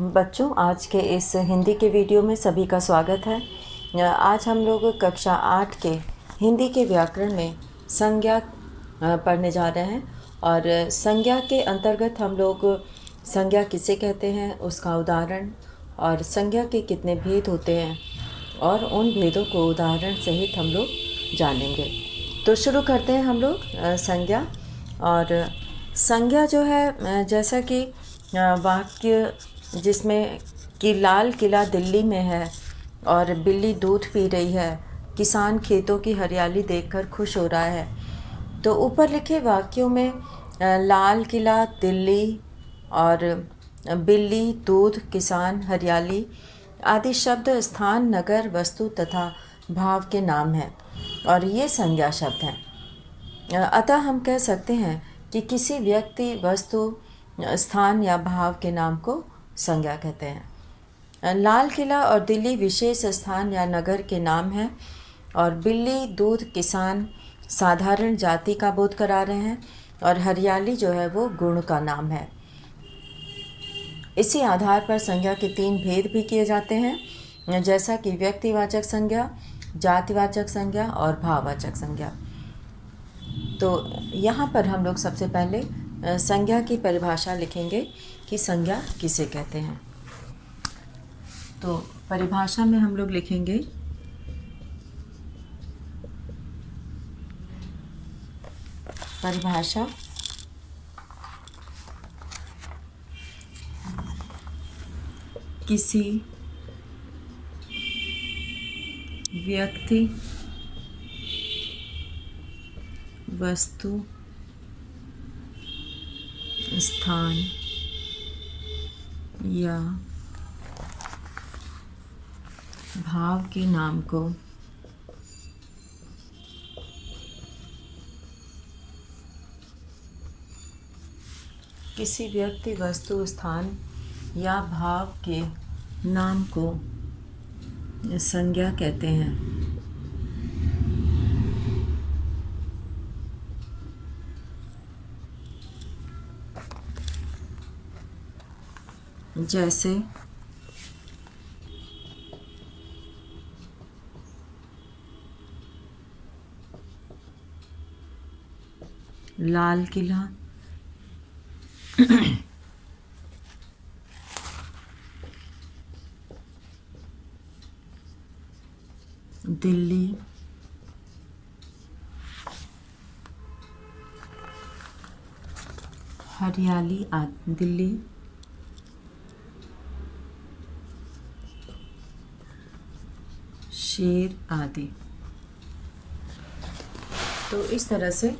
बच्चों, आज के इस हिंदी के वीडियो में सभी का स्वागत है। आज हम लोग कक्षा 8 के हिंदी के व्याकरण में संज्ञा पढ़ने जा रहे हैं। और संज्ञा के अंतर्गत हम लोग संज्ञा किसे कहते हैं, उसका उदाहरण और संज्ञा के कितने भेद होते हैं और उन भेदों को उदाहरण सहित हम लोग जानेंगे। तो शुरू करते हैं हम लोग संज्ञा। और संज्ञा जो है, जैसा कि वाक्य जिसमें कि लाल किला दिल्ली में है और बिल्ली दूध पी रही है, किसान खेतों की हरियाली देखकर खुश हो रहा है। तो ऊपर लिखे वाक्यों में लाल किला, दिल्ली और बिल्ली, दूध, किसान, हरियाली आदि शब्द स्थान, नगर, वस्तु तथा भाव के नाम हैं और ये संज्ञा शब्द हैं। अतः हम कह सकते हैं कि किसी व्यक्ति, वस्तु, स्थान या भाव के नाम को संज्ञा कहते हैं। लाल किला और दिल्ली विशेष स्थान या नगर के नाम हैं और बिल्ली, दूध, किसान साधारण जाति का बोध करा रहे हैं और हरियाली जो है वो गुण का नाम है। इसी आधार पर संज्ञा के 3 भेद भी किए जाते हैं, जैसा कि व्यक्तिवाचक संज्ञा, जातिवाचक संज्ञा और भाववाचक संज्ञा। तो यहाँ पर हम लोग सबसे पहले संज्ञा की परिभाषा लिखेंगे कि संज्ञा किसे कहते हैं। तो परिभाषा में हम लोग लिखेंगे परिभाषा किसी व्यक्ति, वस्तु, स्थान या भाव के नाम को किसी व्यक्ति, वस्तु, स्थान या भाव के नाम को संज्ञा कहते हैं। जैसे लाल किला, दिल्ली, हरियाली दिल्ली, शेर आदि। तो इस तरह से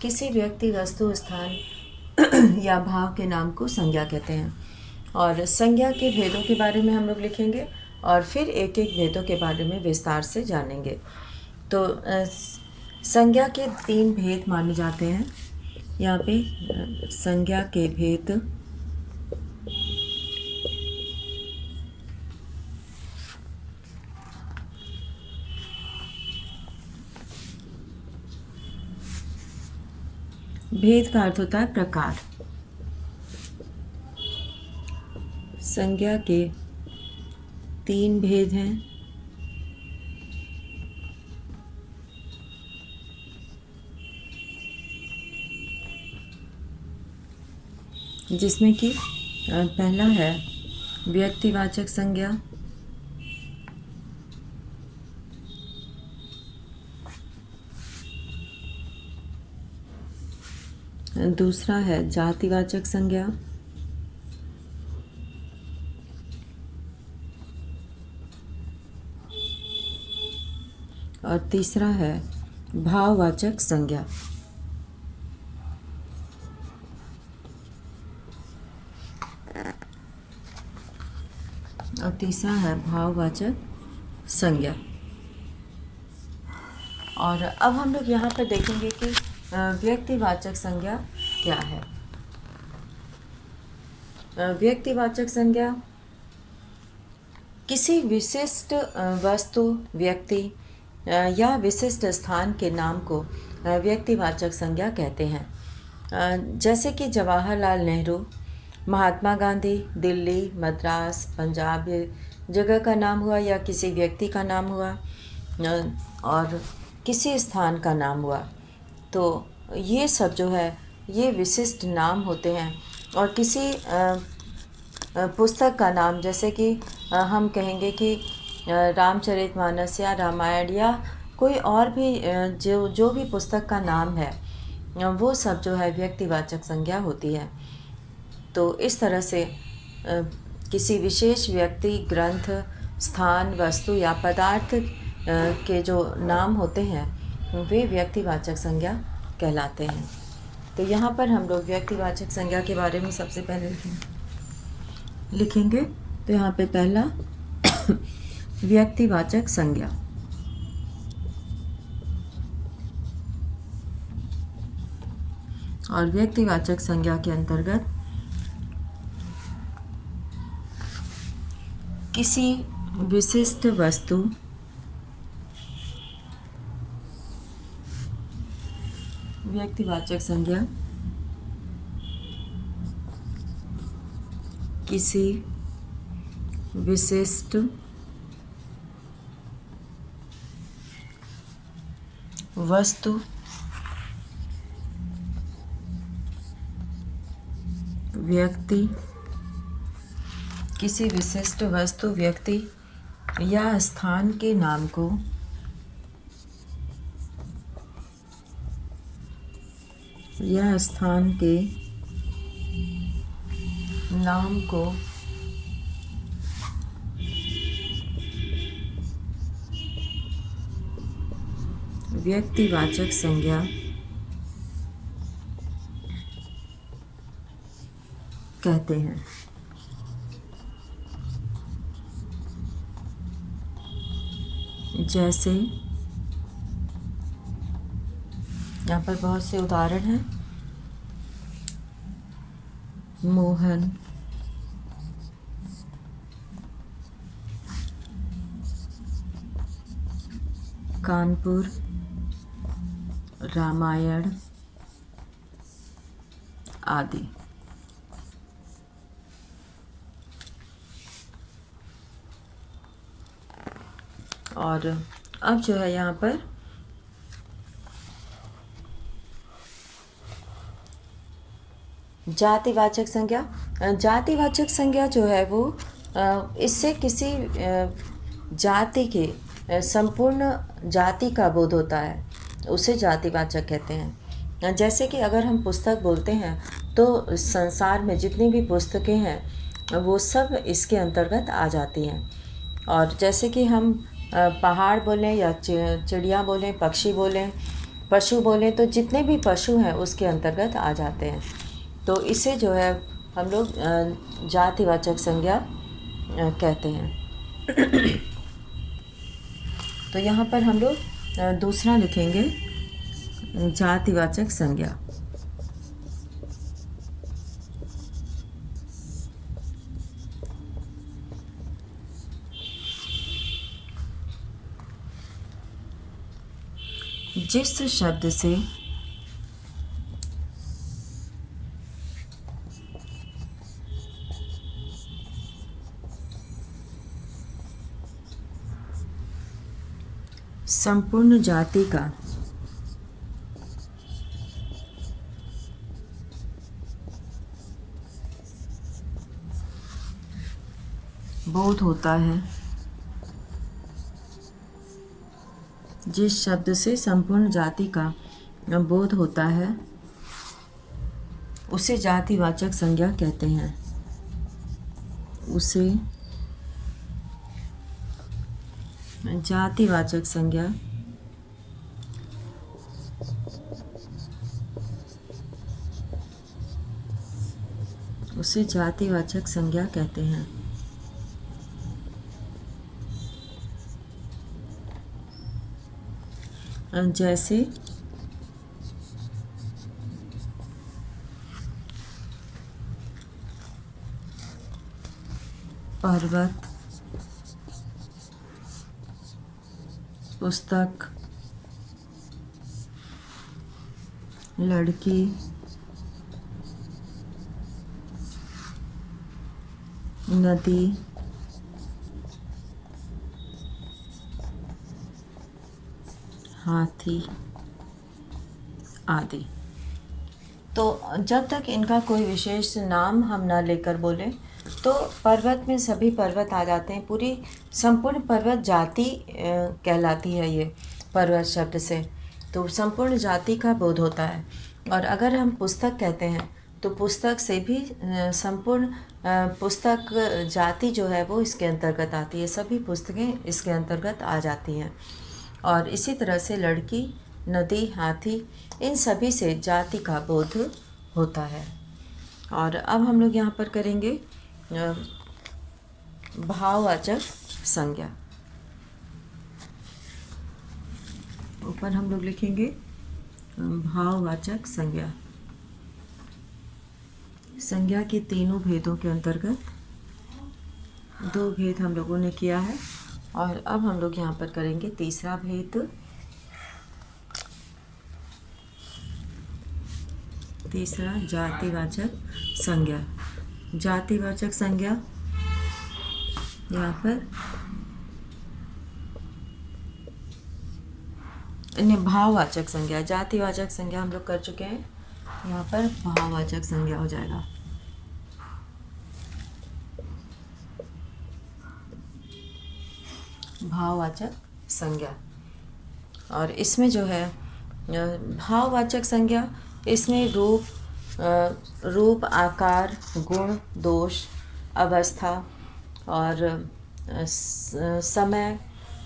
किसी व्यक्ति, वस्तु, स्थान या भाव के नाम को संज्ञा कहते हैं। और संज्ञा के भेदों के बारे में हम लोग लिखेंगे और फिर एक एक भेदों के बारे में विस्तार से जानेंगे। तो संज्ञा के 3 भेद माने जाते हैं। यहाँ पे संज्ञा के भेद भेद का अर्थ होता है प्रकार। संज्ञा के 3 भेद हैं। जिसमें कि पहला है व्यक्तिवाचक संज्ञा, दूसरा है जातिवाचक संज्ञा और तीसरा है भाववाचक संज्ञा। और तीसरा है भाववाचक संज्ञा। और अब हम लोग यहाँ पर देखेंगे कि व्यक्तिवाचक संज्ञा क्या है। व्यक्तिवाचक संज्ञा किसी विशिष्ट वस्तु, व्यक्ति या विशिष्ट स्थान के नाम को व्यक्तिवाचक संज्ञा कहते हैं। जैसे कि जवाहरलाल नेहरू, महात्मा गांधी दिल्ली, मद्रास, पंजाब, ये जगह का नाम हुआ या किसी व्यक्ति का नाम हुआ और किसी स्थान का नाम हुआ। तो ये सब जो है ये विशिष्ट नाम होते हैं। और किसी पुस्तक का नाम, जैसे कि हम कहेंगे कि रामचरितमानस या रामायण या कोई और भी जो जो भी पुस्तक का नाम है, वो सब जो है व्यक्तिवाचक संज्ञा होती है। तो इस तरह से किसी विशेष व्यक्ति, ग्रंथ, स्थान, वस्तु या पदार्थ के जो नाम होते हैं वे व्यक्तिवाचक संज्ञा कहलाते हैं। तो यहाँ पर हम लोग व्यक्तिवाचक संज्ञा के बारे में सबसे पहले लिखेंगे। तो यहाँ पे पहला व्यक्तिवाचक संज्ञा। और व्यक्तिवाचक संज्ञा के अंतर्गत किसी विशिष्ट वस्तु, व्यक्तिवाचक संज्ञा किसी विशिष्ट वस्तु, व्यक्ति, किसी विशिष्ट वस्तु, व्यक्ति या स्थान के नाम को व्यक्तिवाचक संज्ञा कहते हैं। जैसे यहाँ पर बहुत से उदाहरण हैं। मोहन, कानपुर, रामायण आदि। और अब जो है यहाँ पर जातिवाचक संज्ञा। जातिवाचक संज्ञा जो है वो इससे किसी जाति के संपूर्ण जाति का बोध होता है, उसे जातिवाचक कहते हैं। जैसे कि अगर हम पुस्तक बोलते हैं तो संसार में जितनी भी पुस्तकें हैं वो सब इसके अंतर्गत आ जाती हैं। और जैसे कि हम पहाड़ बोलें या चिड़िया बोलें, पक्षी बोलें, पशु बोलें, तो जितने भी पशु हैं उसके अंतर्गत आ जाते हैं। तो इसे जो है हम लोग जातिवाचक संज्ञा कहते हैं। तो यहाँ पर हम लोग दूसरा लिखेंगे जातिवाचक संज्ञा। जिस शब्द से संपूर्ण जाति का बोध होता है, जिस शब्द से संपूर्ण जाति का बोध होता है उसे जातिवाचक संज्ञा कहते हैं। उसे जातिवाचक संज्ञा कहते हैं। जैसे पर्वत, पुस्तक, लड़की, नदी, हाथी आदि। तो जब तक इनका कोई विशेष नाम हम ना लेकर बोलें तो पर्वत में सभी पर्वत आ जाते हैं। पूरी संपूर्ण पर्वत जाति कहलाती है ये पर्वत शब्द से। तो संपूर्ण जाति का बोध होता है। और अगर हम पुस्तक कहते हैं तो पुस्तक से भी संपूर्ण पुस्तक जाति जो है वो इसके अंतर्गत आती है। सभी पुस्तकें इसके अंतर्गत आ जाती हैं। और इसी तरह से लड़की, नदी, हाथी, इन सभी से जाति का बोध होता है। और अब हम लोग यहाँ पर करेंगे भाववाचक संज्ञा। ऊपर हम लोग लिखेंगे भाववाचक संज्ञा। संज्ञा के तीनों भेदों के अंतर्गत 2 भेद हम लोगों ने किया है। और अब हम लोग यहाँ पर करेंगे तीसरा भेद। तीसरा जातिवाचक संज्ञा। जातिवाचक संज्ञा यहाँ पर भाववाचक संज्ञा। जातिवाचक संज्ञा हम लोग कर चुके हैं, यहाँ पर भाववाचक संज्ञा हो जाएगा। भाववाचक संज्ञा। और इसमें जो है भाववाचक संज्ञा, इसमें रूप, आकार, गुण, दोष, अवस्था और समय,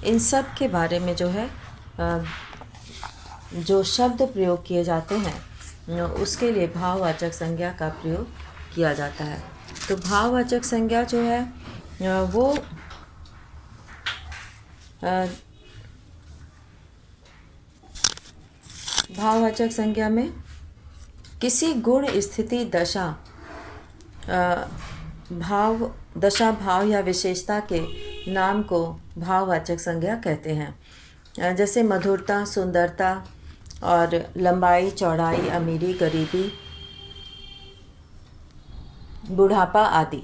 इन सब के बारे में जो है जो शब्द प्रयोग किए जाते हैं उसके लिए भाववाचक संज्ञा का प्रयोग किया जाता है। तो भाववाचक संज्ञा जो है वो भाववाचक संज्ञा में किसी गुण, स्थिति, दशा, भाव या विशेषता के नाम को भाववाचक संज्ञा कहते हैं। जैसे मधुरता, सुंदरता और लंबाई, चौड़ाई, अमीरी, गरीबी, बुढ़ापा आदि।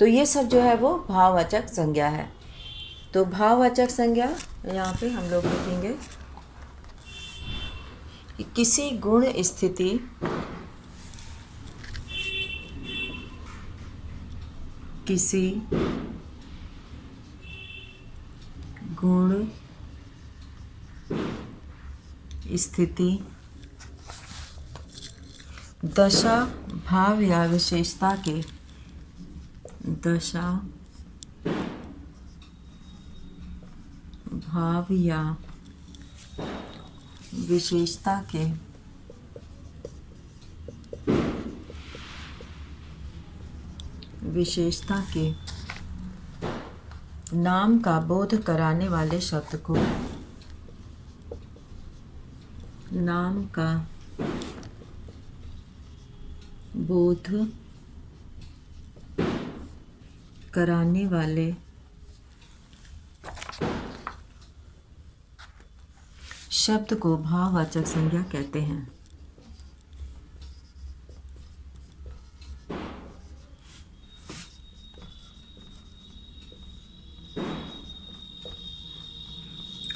तो ये सब जो है वो भाववाचक संज्ञा है। तो भाववाचक संज्ञा यहाँ पे हम लोग लिखेंगे किसी गुण, स्थिति, किसी गुण, स्थिति, दशा, भाव या विशेषता के, दशा, भाव या विशेषता के नाम का बोध कराने वाले शब्द को, नाम का बोध कराने वाले शब्द को भाववाचक संज्ञा कहते हैं।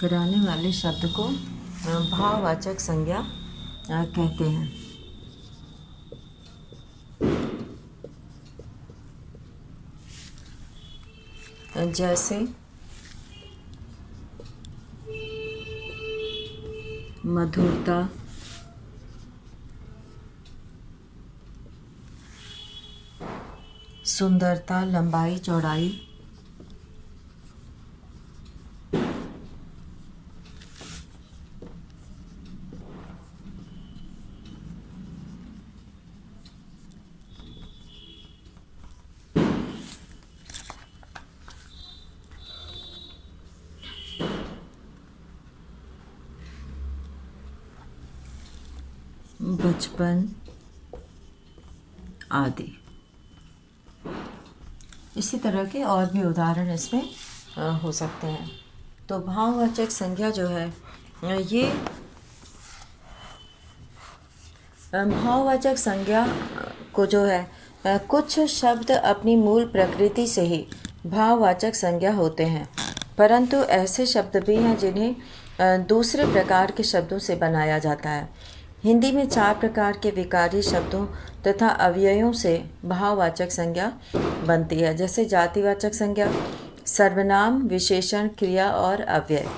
कराने वाले शब्द को भाववाचक संज्ञा कहते हैं। जैसे मधुरता, सुंदरता, लंबाई, चौड़ाई, बचपन आदि। इसी तरह के और भी उदाहरण इसमें हो सकते हैं। तो भाववाचक संज्ञा जो है ये भाववाचक संज्ञा को जो है कुछ शब्द अपनी मूल प्रकृति से ही भाववाचक संज्ञा होते हैं, परंतु ऐसे शब्द भी हैं जिन्हें दूसरे प्रकार के शब्दों से बनाया जाता है। हिंदी में 4 प्रकार के विकारी शब्दों तथा अव्ययों से भाववाचक संज्ञा बनती है, जैसे जातिवाचक संज्ञा, सर्वनाम, विशेषण, क्रिया और अव्यय।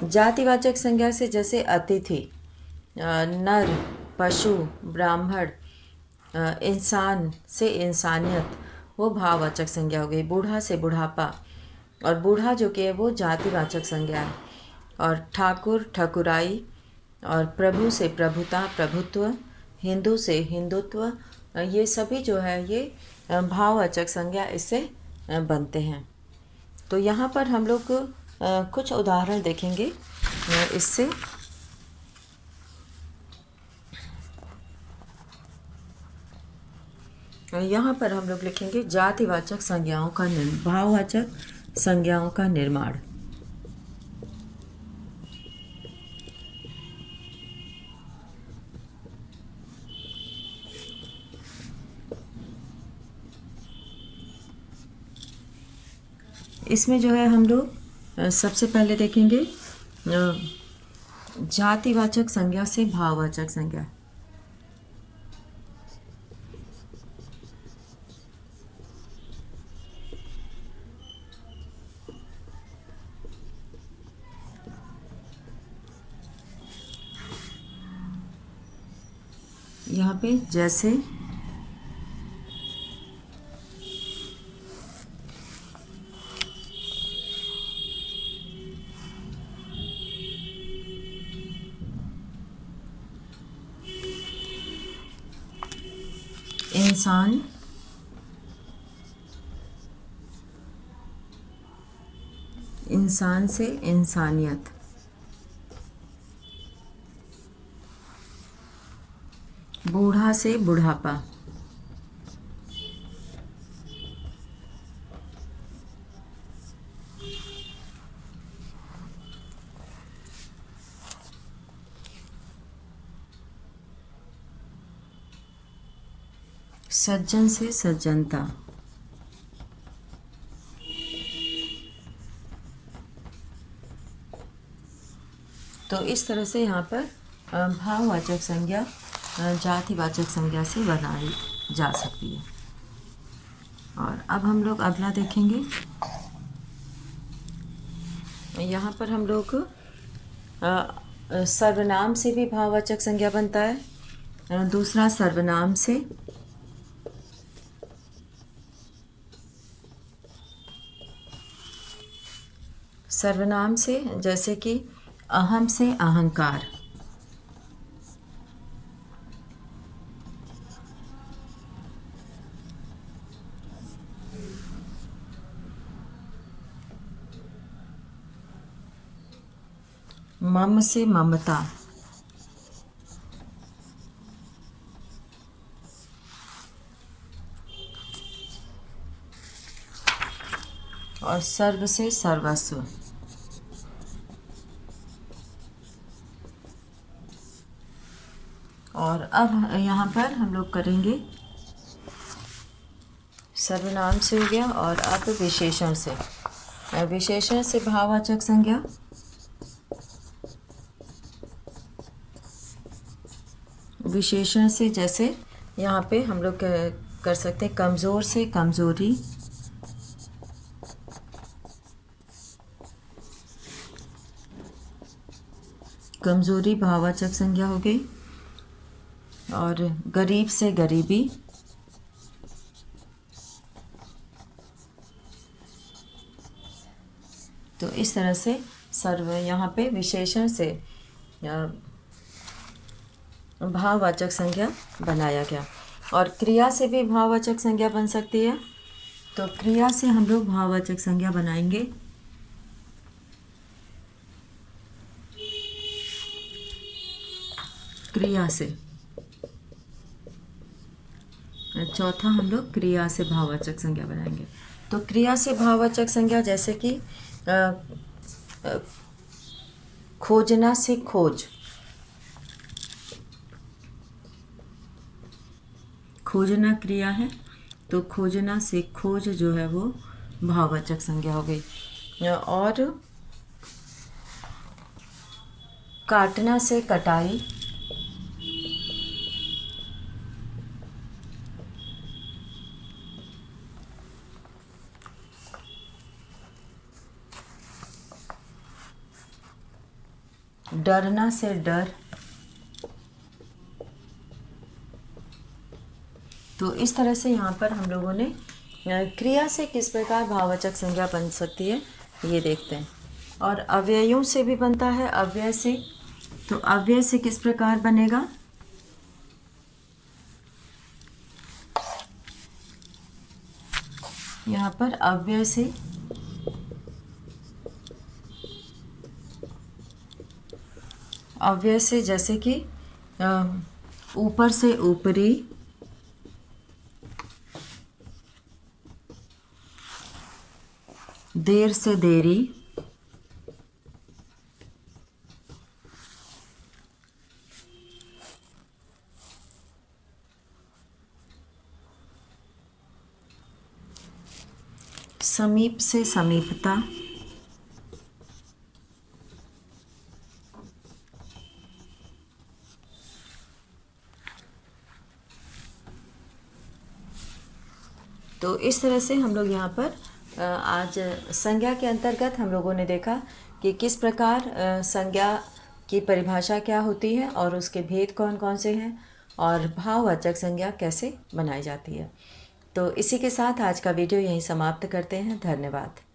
जातिवाचक संज्ञा से जैसे अतिथि, नर, पशु, ब्राह्मण, इंसान से इंसानियत, वो भाववाचक संज्ञा हो गई। बूढ़ा से बुढ़ापा, और बूढ़ा जो कि है वो जातिवाचक संज्ञा है। और ठाकुर, ठकुराई, और प्रभु से प्रभुता, प्रभुत्व, हिंदू से हिंदुत्व, ये सभी जो है ये भाववाचक संज्ञा इससे बनते हैं। तो यहाँ पर हम लोग कुछ उदाहरण देखेंगे इससे। यहाँ पर हम लोग लिखेंगे जातिवाचक संज्ञाओं का भाववाचक संज्ञाओं का निर्माण। इसमें जो है हम लोग सबसे पहले देखेंगे जातिवाचक संज्ञा से भाववाचक संज्ञा। यहाँ पे जैसे इंसान, इंसान से इंसानियत, बूढ़ा से बुढ़ापा, सज्जन से सज्जनता, तो इस तरह से यहाँ पर भाववाचक संज्ञा जातिवाचक संज्ञा से बनाई जा सकती है। और अब हम लोग अगला देखेंगे। यहाँ पर हम लोग सर्वनाम से भी भाववाचक संज्ञा बनता है। दूसरा सर्वनाम से, सर्वनाम से जैसे कि अहम से अहंकार, मम से ममता, और सर्व से सर्वस्व। और अब यहाँ पर हम लोग करेंगे सर्वनाम से हो गया, और अब विशेषण से। विशेषण से भाववाचक संज्ञा। विशेषण से जैसे यहाँ पे हम लोग कर सकते हैं कमज़ोर से कमज़ोरी, कमज़ोरी भाववाचक संज्ञा हो गई। और गरीब से गरीबी, तो इस तरह से सर्व यहाँ पे विशेषण से भाववाचक संज्ञा बनाया गया। और क्रिया से भी भाववाचक संज्ञा बन सकती है। तो क्रिया से हम लोग भाववाचक संज्ञा बनाएंगे। क्रिया से, चौथा हम लोग क्रिया से भाववाचक संज्ञा बनाएंगे। तो क्रिया से भाववाचक संज्ञा जैसे कि खोजना से खोज, खोजना क्रिया है, तो खोजना से खोज जो है वो भाववाचक संज्ञा हो गई। और काटना से कटाई, डरना से डर, तो इस तरह से यहाँ पर हम लोगों ने क्रिया से किस प्रकार भाववाचक संज्ञा बन सकती है ये देखते हैं। और अव्ययों से भी बनता है, अव्यय से, तो अव्यय से किस प्रकार बनेगा, यहाँ पर अव्यय से जैसे कि ऊपर से ऊपरी, देर से देरी, समीप से समीपता, तो इस तरह से हम लोग यहाँ पर आज संज्ञा के अंतर्गत हम लोगों ने देखा कि किस प्रकार संज्ञा की परिभाषा क्या होती है और उसके भेद कौन कौन से हैं और भाववाचक संज्ञा कैसे बनाई जाती है। तो इसी के साथ आज का वीडियो यहीं समाप्त करते हैं। धन्यवाद।